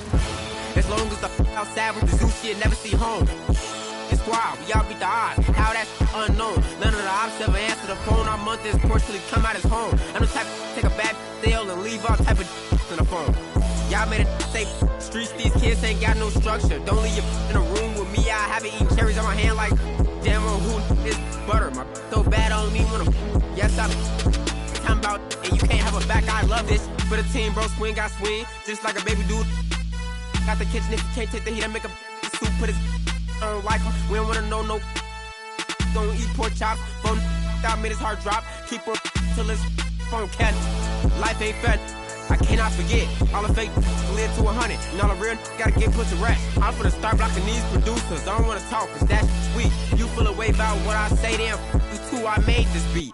As long as the outside with the zoo shit, never see home. It's wild, we all beat the odds. How that's unknown. None of the ops ever answer the phone. Our month is Portugal come out his home. I'm the type to take a bad sale and leave all type of in the phone. Y'all made it say streets, these kids ain't got no structure. Don't leave your in a room with me. I have it eating cherries on my hand like damn on who is butter. My so bad I don't even wanna. Yes, I'm talking about and you can't have a back. I love this. For the team, bro, swing, got swing, just like a baby dude. Got the kitchen if you can't take the heat, I make a soup, put his I don't like him. We don't wanna know no. Don't eat pork chops. Phone out, made his heart drop. Keep on till his phone catch. Life ain't fair. I cannot forget. All the fake live to 100. And all the real gotta get put to rest. I'm finna start blocking these producers. I don't wanna talk, cause that's sweet. You feel away about what I say, damn. You too, I made this beat.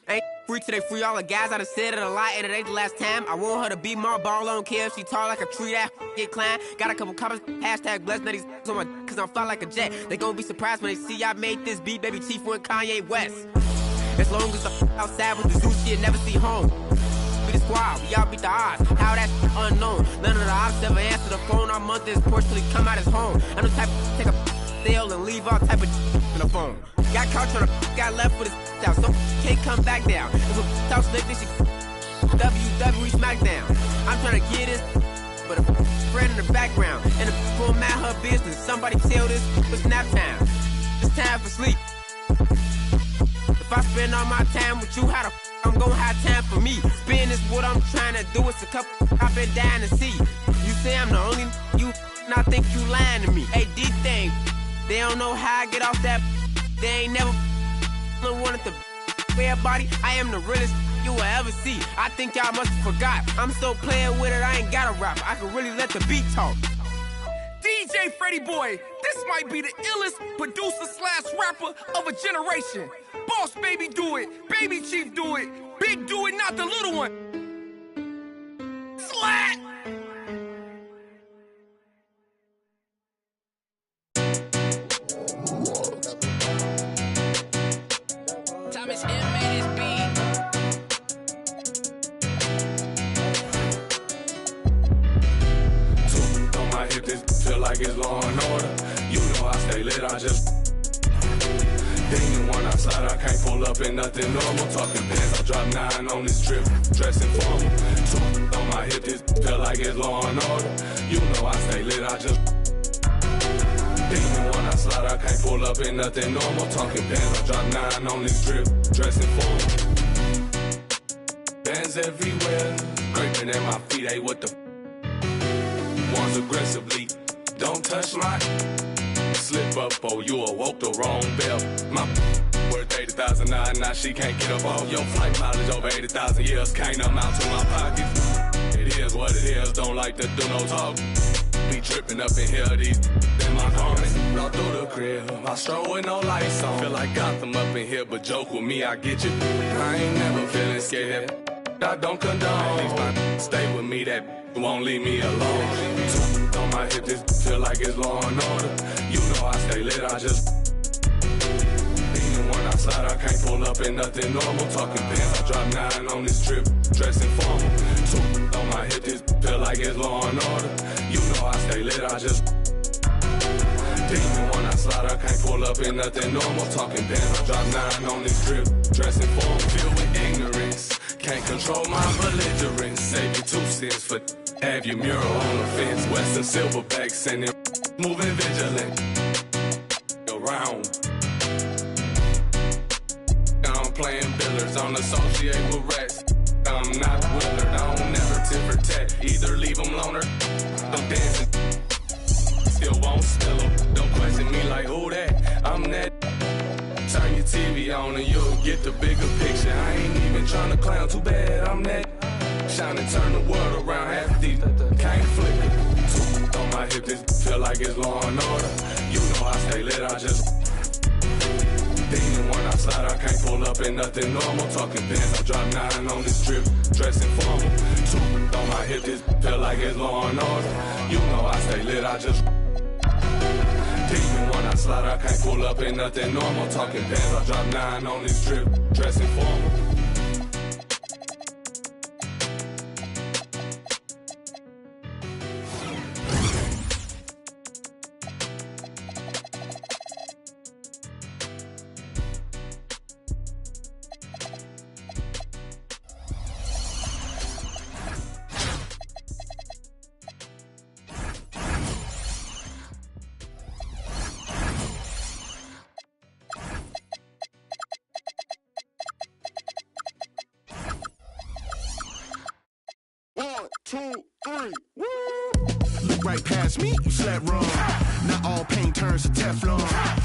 Ain't free till they free all the guys. I done said it a lot, and it ain't the last time. I want her to be my ball, I don't care if she tall like a tree, that get climbed. Got a couple comments, hashtag blessed, now these on my, cause I'm fly like a jet. They gon' be surprised when they see I made this beat, baby Chief with Kanye West. As long as the outside with the zoo shit, never see home. Be the squad, we all beat the odds. How that's unknown. None of the ops ever answer the phone. Our month is Portugal come out his home. I'm the type to take a sale and leave all type of in the phone. Got caught trying to got left with his out, so can't come back down. If a talk slick, then she WWE SmackDown. I'm trying to get this, but a friend in the background. And the full mad her business. Somebody tell this it's nap time. It's time for sleep. If I spend all my time with you, how the I'm gonna have time for me? Spin is what I'm trying to do. It's a couple I've been dying to see. You say I'm the only you, and I think you lying to me. Hey, D-Thing, they don't know how I get off that. They ain't never wanted to everybody. I am the realest you will ever see. I think y'all must have forgot. I'm still playing with it, I ain't got a rap. I can really let the beat talk. DJ Freddie Boy, this might be the illest producer/rapper of a generation. Boss Baby do it, Baby Chief do it, Big do it, not the little one. Slat! Thomas M made his beat. Two on my hip, this feel like it's Law and Order. You know I stay lit, I just Demon one outside, I can't pull up in nothing normal. Talking pants, I drop 9 on this trip, dressing formal. Two on my hip, this feel like it's Law and Order. You know I stay lit, I just Demon one outside, I can't pull up in nothing normal. Talking pants, I drop 9 on this trip, dressing formal. Bands everywhere, scraping at my feet, hey what the ones aggressively, don't touch my slip up, oh, you awoke the wrong bell. My worth 80,000 now she can't get up off your flight mileage over 80,000 years. Can't amount to my pockets. It is what it is, don't like to do no talk. Be tripping up in here, these in my garment. Blow through the crib, I stroll with no lights on. Feel like Gotham up in here, but joke with me, I get you. I ain't never feeling scared, I don't condone. These my stay with me, that won't leave me alone. On my hip, this feel like it's Law and Order. You know I stay lit, I just Demon one outside, I can't pull up in nothing normal. Talking pants, I drop 9 on this trip, dressing formal. Two on my hip, this feel like it's Law and Order. You know I stay lit, I just Demon one outside, I can't pull up in nothing normal. Talking pants, I drop 9 on this trip, dressing formal. Filled with ignorance, can't control my belligerence. Save you 2 cents for have your mural on the fence. Western Silverback sending moving vigilant around. I'm playing billiards, don't associate with rats. I'm not Willard, I don't never tit for tat. Either leave them loner, I'm dancing. Still won't spill them. Don't question me like who that, I'm that. Turn your TV on and you'll get the bigger picture. I ain't even trying to clown, too bad I'm that. Shine and turn the world around, half these can't flicker. Two on my hip, this feel like it's Law and Order. You know I stay lit, I just Demon one outside, I can't pull up in nothing normal. Talking pants, I drop 9 on this trip, dressing formal. Two on my hip, this feel like it's Law and Order. You know I stay lit, I just Demon one outside, I can't pull up in nothing normal. Talking pants, I drop 9 on this trip, dressing formal. Look right past me, you slept wrong. Not all pain turns to Teflon.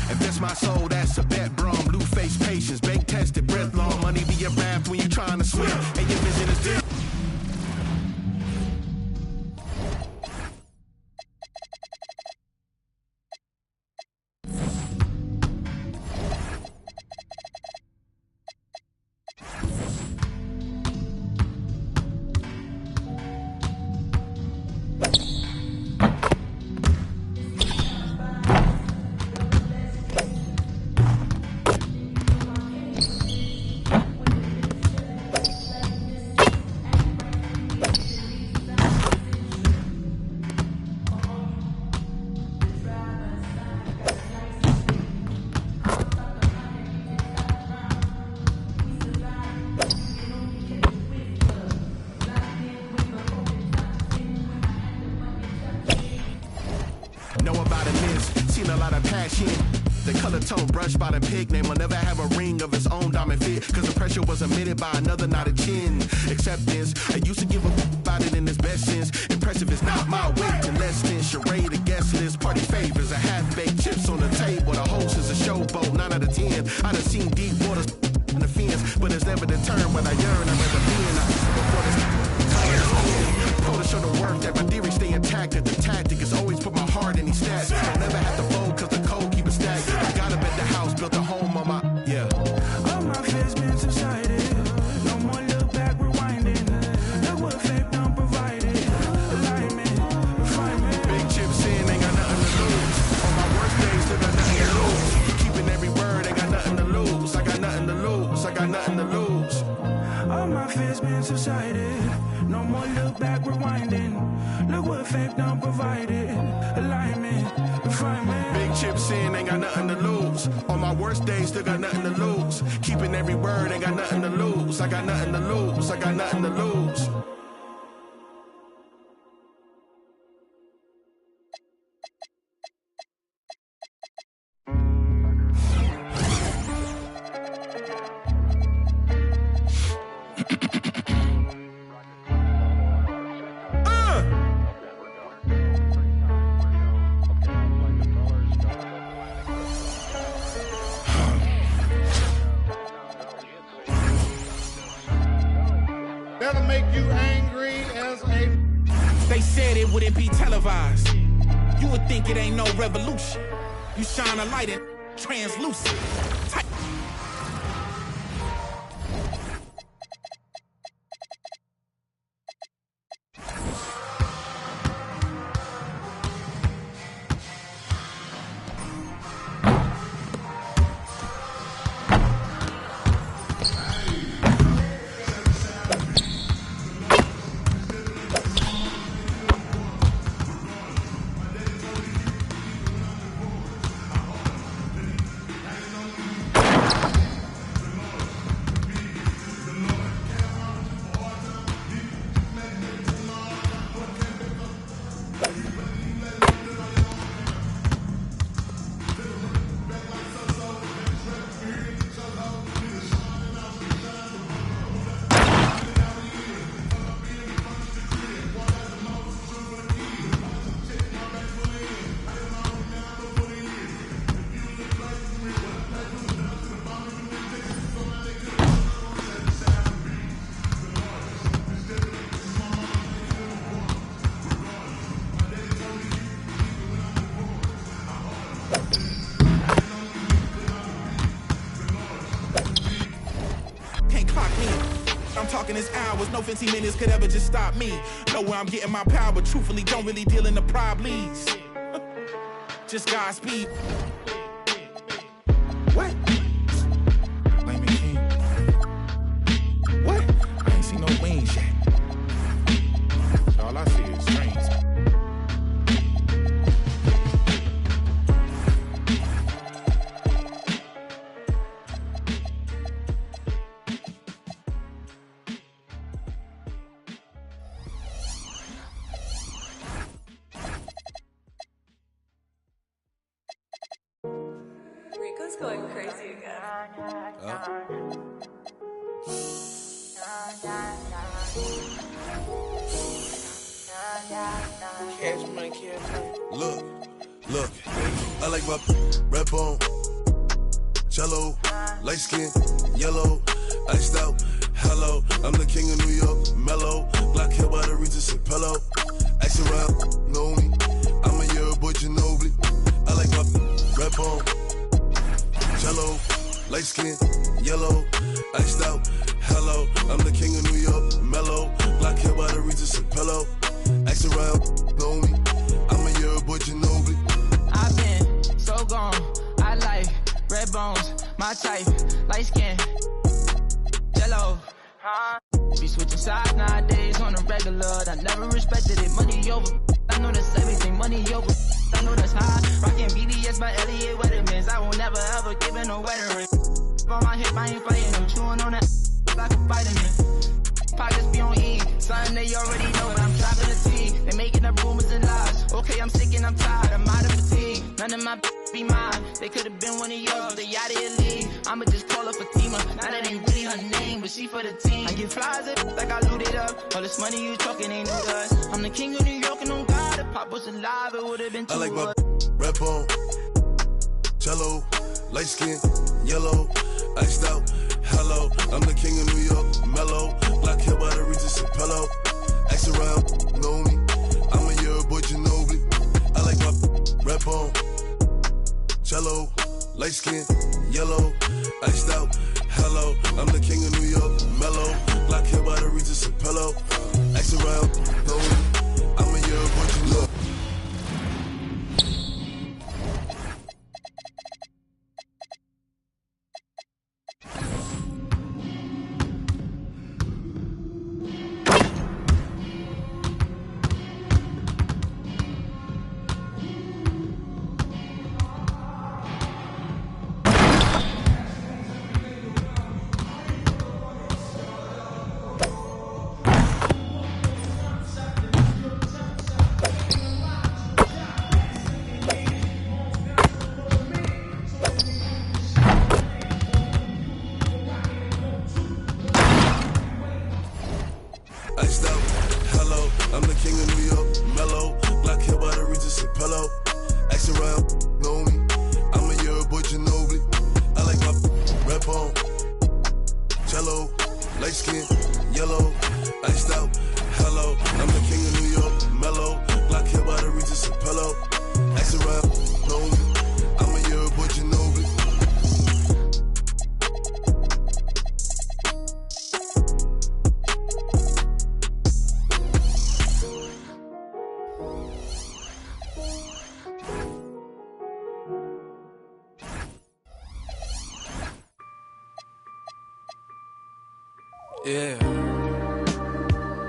If that's my soul, that's a bet, bro. Blue face patience, bank tested, breath long. Money be a raft when you're trying to swim. And your vision is dim. Know about it a lot of passion. The color tone brushed by the pig name will never have a ring of its own diamond fit. Cause the pressure was emitted by another, not a chin. Acceptance, I used to give a about it in its best sense. Impressive is not my weight to less than charade, a guest list, party favors, a half-baked chips on the table. The host is a showboat, 9 out of 10. I done seen deep waters in the fence, but it's never determined what I yearn. I'd rather be in before this time to show the work that my theory stay intact. That the tactic is always put my heart in these stats. I'll never have to fold cause the code keep it stacked. I got up at the house, built a home on my, yeah. All my fears been subsided. No more look back, rewinding. Look what fate done provided. Alignment, refinement. Big chips in, ain't got nothing to lose. On my worst days, still got nothing to lose. Keeping every word, ain't got nothing to lose. I got nothing to lose, I got nothing to lose. All my fears been subsided. No more look back, rewinding. Look what fate done provided. Alignment, refinement. Big chips in, ain't got nothing to lose. On my worst days, still got nothing to lose. Keeping every word, ain't got nothing to lose. I got nothing to lose, I got nothing to lose. That'll make you angry as a... They said it wouldn't be televised. You would think it ain't no revolution. You shine a light and translucent. This hours, no 15 minutes could ever just stop me. Know where I'm getting my power, but truthfully don't really deal in the problems. Just Godspeed. What? Blame me, King. What? I ain't seen no wings yet. All I see is trains. Rico's going crazy again. Look, I like my red bone, jello, light skin, yellow, iced out, hello, I'm the king of New York, mellow, black hair by the Regis and pillow, ask around, know me, I'm a year boy Ginobili, I like my red bone, jello, light skin, yellow, iced out, hello, I'm the king of New York, mellow, black hair by the Regis and pillow, ask around, know me, I'm a year boy Ginobili. I've been so gone, I like red bones, my type, light skin, jello. Be switching sides nowadays on a regular. I never respected it, money over. I know that's everything, money over. I know that's high. Rockin' BDS by Elliot Weathermans. I will never ever give it no wedding ring. On my hip, I ain't fighting them. Chewing on that like a vitamin. Pockets be on E. Something they already know. When I'm dropping the T, they making up rumors and lies. Okay, I'm sick and I'm tired. I'm out of fatigue. None of my be mine. They could've been one of yours, they out of your league. I'ma just call her Fatima. Now that ain't really her name, but she for the team. I get flies up like I looted up. All this money you talking ain't new to us. I'm the king of New York and on God. If Pop was alive, it would've been too I like my much. red bone, jello, light skin, yellow, iced out, hello. I'm the king of New York, mellow. Black hair by the Regis and pillow. Ask around, know me. I'm a year boy, Ginobili. I like my red bone, jello, light skin, yellow, iced out, hello. I'm the king of New York, mellow. Black hair by the Regis and pillow. Ask around, know me. I'm a year boy, Ginobili. Iced out, hello. I'm the king of New York, mellow. Black hair by the Regis and pillow. Ask around, know me. I'm a year boy, Ginobili. I like my red bone, jello, light skin, yellow, iced out, hello. I'm the king of New York, mellow. Black hair by the Regis and pillow. Ask around, know me. I'm a year boy, Ginobili. Yeah.